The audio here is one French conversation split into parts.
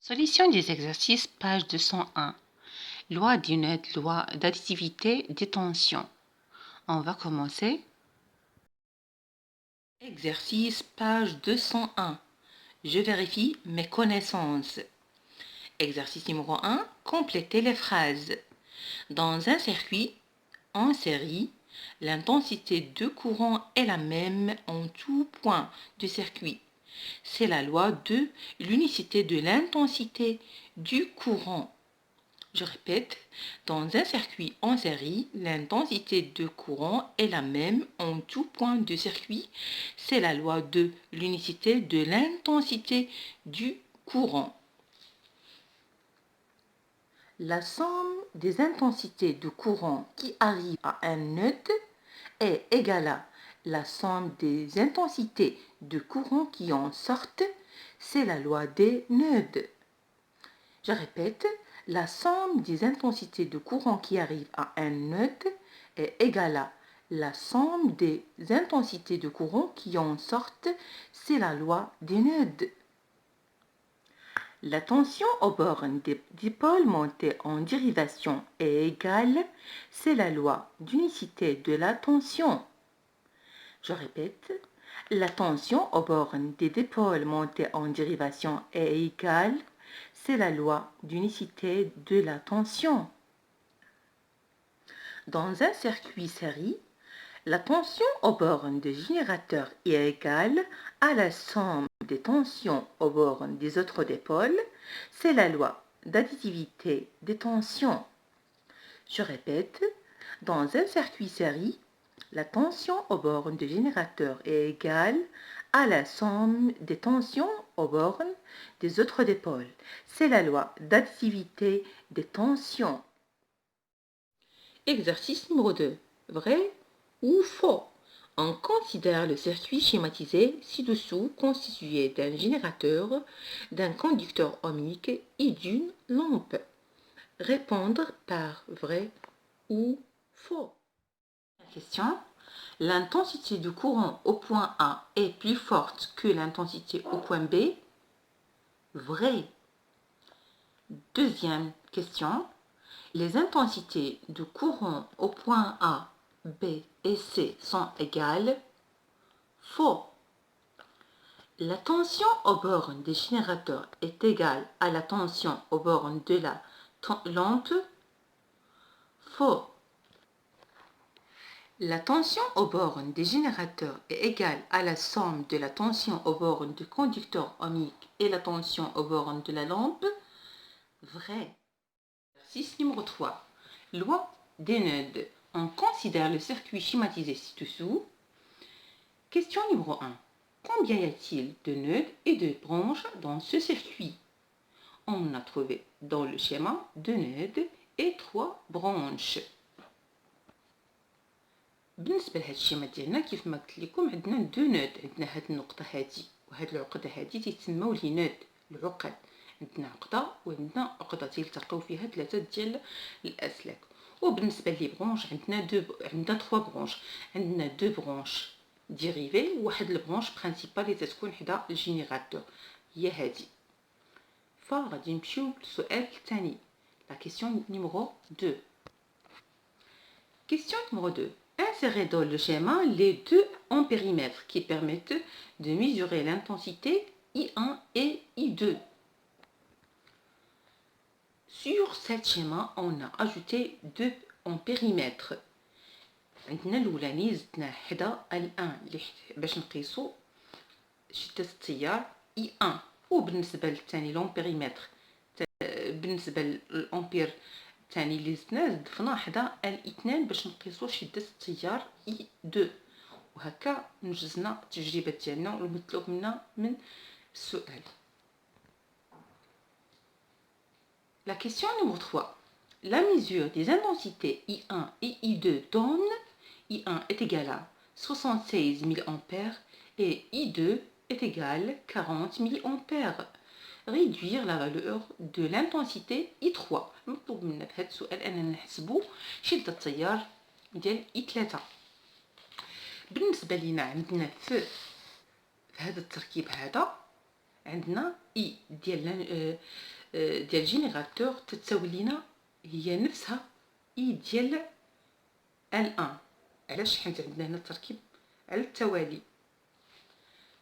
Solution des exercices, page 201. Loi d'une loi d'additivité des tensions. On va commencer. Exercice, page 201. Je vérifie mes connaissances. Exercice numéro 1. Complétez les phrases. Dans un circuit en série, l'intensité de courant est la même en tout point du circuit. C'est la loi de l'unicité de l'intensité du courant. Je répète, dans un circuit en série, l'intensité de courant est la même en tout point du circuit. C'est la loi de l'unicité de l'intensité du courant. La somme des intensités de courant qui arrivent à un nœud est égale à la somme des intensités de courant qui en sortent. C'est la loi des nœuds. Je répète, la somme des intensités de courant qui arrivent à un nœud est égale à la somme des intensités de courant qui en sortent. C'est la loi des nœuds. La tension aux bornes des dipôles montés en dérivation est égale. C'est la loi d'unicité de la tension. Je répète, la tension aux bornes des dipôles montés en dérivation est égale. C'est la loi d'unicité de la tension. Dans un circuit série, la tension aux bornes des générateurs est égale à la somme des tensions aux bornes des autres dipôles. C'est la loi d'additivité des tensions. Je répète, dans un circuit série, la tension aux bornes des générateurs est égale à la somme des tensions aux bornes des autres dipôles. C'est la loi d'additivité des tensions. Exercice numéro 2. Vrai ou faux? On considère le circuit schématisé ci-dessous constitué d'un générateur, d'un conducteur ohmique et d'une lampe. Répondre par vrai ou faux. La question. L'intensité du courant au point A est plus forte que l'intensité au point B. Vrai. Deuxième question. Les intensités de courant au point A, B et C sont égales. Faux. La tension aux bornes des générateurs est égale à la tension aux bornes de la lampe. Faux. La tension aux bornes des générateurs est égale à la somme de la tension aux bornes du conducteur ohmique et la tension aux bornes de la lampe. Vrai. Exercice numéro 3. Loi des nœuds. On considère le circuit schématisé ci-dessous. Question numéro 1. Combien y a-t-il de nœuds et de branches dans ce circuit? On a trouvé dans le schéma 2 nœuds et 3 branches. بالنسبه لهذا الشيما ديالنا كيف ما قلت لكم عندنا دو نود. عندنا هاد النقطه هادي وهاد العقده هادي تيتسموا لي نود العقد. عندنا عقده وعندنا عقده تلتقيو فيها ثلاثه ديال الاسلاك. وبالنسبه لي برونش عندنا 3 برونش. عندنا 2 برونش ديريفي وواحد البرونش برينسيبال اللي تتكون حدا الجينيراتور هي هادي. فغادي نمشيو للسؤال الثاني. لا كيسيون نيميرو 2. Question numéro 2. Insérez dans le schéma les deux en périmètre qui permettent de mesurer l'intensité I1 et I2. Sur ce schéma, on a ajouté deux en périmètre. عندنا الأولاني زدنا حدا L1 باش نقيسو شدة التيار I1 وبالنسبة للثاني لون بيريمتر بالنسبة للأمبير الثاني اللي زدناه ضفنا حدا L2 باش نقيسو شدة التيار I2 وهكا نجزنا التجربة ديالنا والمطلوب منا من السؤال. La question numéro 3. La mesure des intensités I1 et I2 donne I1 est égal à 76 mA et I2 est égal à 40 mA. Réduire la valeur de l'intensité I3. مطلوب منا في هذا السؤال أننا نحسبو شدة التيار ديال I3. بالنسبة لينا عندنا في هذا التركيب هذا عندنا اي ديال جينيراتور تتساوي لينا هي نفسها اي ديال ال1. علاش؟ حيت عندنا هنا التركيب على التوالي،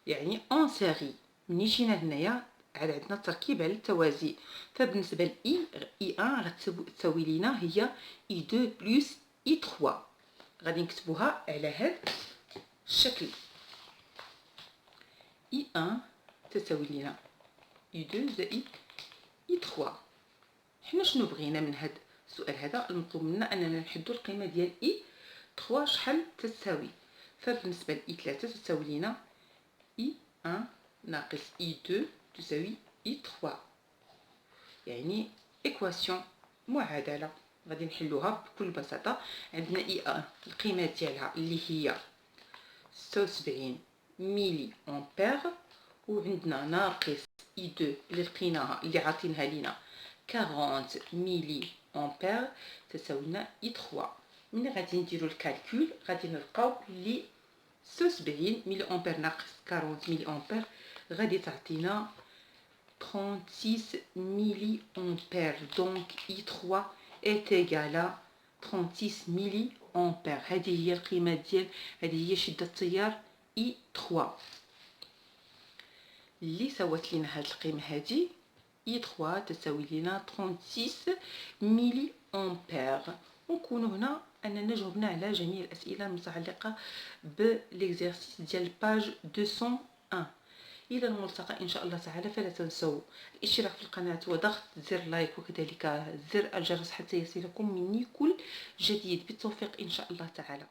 يعني اون سيري. ملي جينا هنايا عندنا التركيب على التوازي، فبالنسبه لاي اي 1 غتساوي لينا هي اي 2 بلس اي 3. غادي نكتبوها على هذا الشكل. اي 1 تساوي لينا اي 2 زائد اي 3. حنا شنو بغينا من هذا السؤال هذا؟ المطلوب منا اننا نحدوا القيمه ديال اي 3 شحال تساوي. فبالنسبه لاي 3 تساوي لينا اي 1 ناقص اي 2 تساوي اي 3، يعني ايكواسيون معادله غادي نحلوها بكل بساطه. عندنا اي 1 القيمه ديالها اللي هي 76 ملي امبير، وعندنا ناقص اي 2 اللي لقيناها اللي عاطينها لينا 40 ملي امبير تساوي لنا اي 3. ملي غادي نديرو الكالكول غادي نلقاو لي 76 ملي امبير ناقص 40 ملي امبير غادي تعطينا 36 ملي امبير. دونك اي 3 est égal à 36 ملي امبير. هذه هي القيمه ديال، هذه هي شده التيار اي 3 اللي سوات لنا هاد القيمه هذه. اي 3 تساوي لنا 36 ملي امبير. ونكونوا هنا اننا جاوبنا على جميع الاسئله المتعلقه بالاكزرسيس ديال باج 201. الى الملتقى ان شاء الله تعالى. فلا تنسوا الاشتراك في القناه وضغط زر لايك وكذلك زر الجرس حتى يصلكم مني كل جديد. بالتوفيق ان شاء الله تعالى.